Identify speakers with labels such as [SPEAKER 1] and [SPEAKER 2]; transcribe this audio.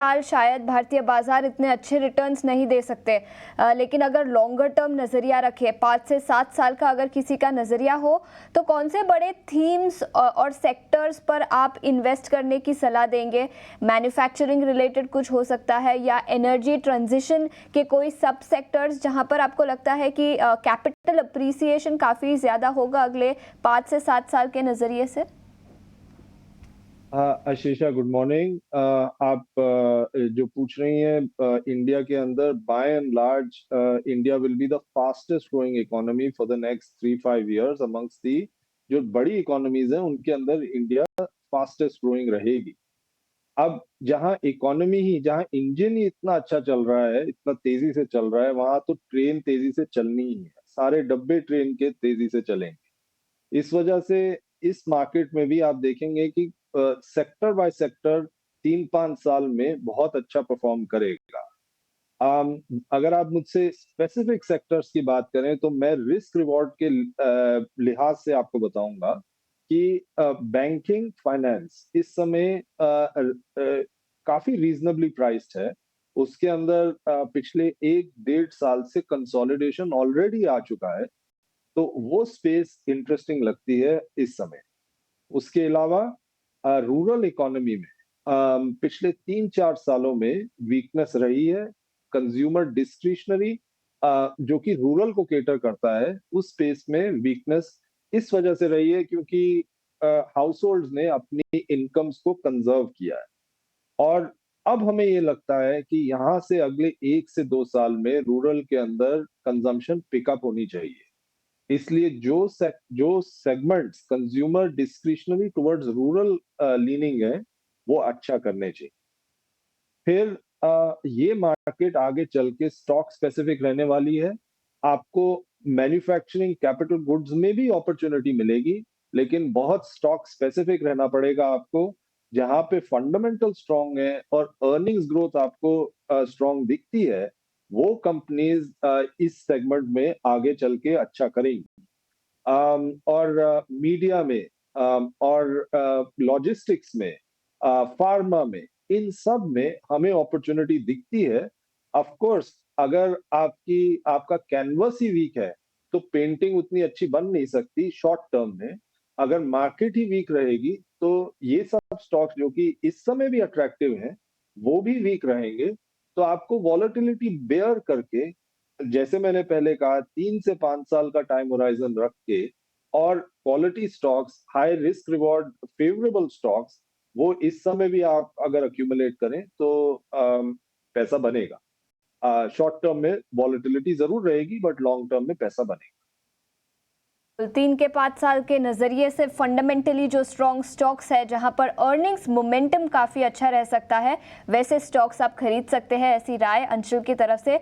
[SPEAKER 1] साल शायद भारतीय बाजार इतने अच्छे रिटर्न्स नहीं दे सकते, लेकिन अगर लॉन्गर टर्म नज़रिया रखें, 5 से 7 साल का अगर किसी का नज़रिया हो, तो कौन से बड़े थीम्स और सेक्टर्स पर आप इन्वेस्ट करने की सलाह देंगे? मैन्युफैक्चरिंग रिलेटेड कुछ हो सकता है, या एनर्जी ट्रांजिशन के कोई सब सेक्टर्स जहां पर आपको लगता है कि कैपिटल अप्रिसिएशन काफ़ी ज़्यादा होगा अगले 5 से 7 साल के नज़रिए से?
[SPEAKER 2] हाँ, आशीषा, गुड मॉर्निंग। आप जो पूछ रही हैं, इंडिया के अंदर by and large India will be the fastest growing economy for the next 3-5 years amongst the जो बड़ी इकोनॉमीज हैं उनके अंदर इंडिया फास्टेस्ट ग्रोइंग रहेगी। अब जहां इंजन ही इतना अच्छा चल रहा है, इतना तेजी से चल रहा है, वहां तो ट्रेन तेजी से चलनी ही है। सारे डब्बे ट्रेन के तेजी से चलेंगे। इस वजह से इस मार्केट में भी आप देखेंगे कि सेक्टर बाय सेक्टर 3-5 साल में बहुत अच्छा परफॉर्म करेगा। अगर आप मुझसे स्पेसिफिक सेक्टर्स की बात करें तो मैं रिस्क रिवॉर्ड के लिहाज से आपको बताऊंगा कि बैंकिंग फाइनेंस इस समय काफी रीजनेबली प्राइस्ड है। उसके अंदर पिछले 1-1.5 साल से कंसोलिडेशन ऑलरेडी आ चुका है, तो वो स्पेस इंटरेस्टिंग लगती है इस समय। उसके अलावा रूरल इकोनॉमी में पिछले 3-4 सालों में वीकनेस रही है। कंज्यूमर डिस्क्रिशनरी जो कि रूरल को केटर करता है, उस स्पेस में वीकनेस इस वजह से रही है क्योंकि हाउस होल्ड्स ने अपनी इनकम्स को कंजर्व किया है। और अब हमें ये लगता है कि यहाँ से अगले 1 से 2 साल में रूरल के अंदर कंजम्पशन पिकअप होनी चाहिए। इसलिए जो segments consumer discretionary towards rural leaning है, वो अच्छा करने चाहिए। फिर ये मार्केट आगे चल के स्टॉक स्पेसिफिक रहने वाली है। आपको मैन्युफैक्चरिंग कैपिटल गुड्स में भी अपॉर्चुनिटी मिलेगी, लेकिन बहुत स्टॉक स्पेसिफिक रहना पड़ेगा आपको। जहां पे फंडामेंटल स्ट्रांग है और अर्निंग्स ग्रोथ आपको स्ट्रांग दिखती है, वो कंपनीज इस सेगमेंट में आगे चल के अच्छा करेंगी। और मीडिया में, और लॉजिस्टिक्स में, फार्मा में, इन सब में हमें अपॉर्चुनिटी दिखती है। ऑफ कोर्स अगर आपका कैनवस ही वीक है तो पेंटिंग उतनी अच्छी बन नहीं सकती शॉर्ट टर्म में। अगर मार्केट ही वीक रहेगी तो ये सब स्टॉक्स जो कि इस समय भी अट्रैक्टिव हैं, वो भी वीक रहेंगे। तो आपको वॉलेटिलिटी बेयर करके, जैसे मैंने पहले कहा, 3 से 5 साल का टाइम होराइजन रख के, और quality stocks, high risk reward favourable stocks, वो इस समय भी आप अगर अक्यूमुलेट करें तो पैसा बनेगा। शॉर्ट टर्म में वॉलेटिलिटी जरूर रहेगी, बट लॉन्ग टर्म में पैसा बनेगा।
[SPEAKER 1] 3 के 5 साल के नज़रिए से फंडामेंटली जो स्ट्रॉन्ग स्टॉक्स है, जहां पर अर्निंग्स मोमेंटम काफ़ी अच्छा रह सकता है, वैसे स्टॉक्स आप खरीद सकते हैं। ऐसी राय अंशुल की तरफ से।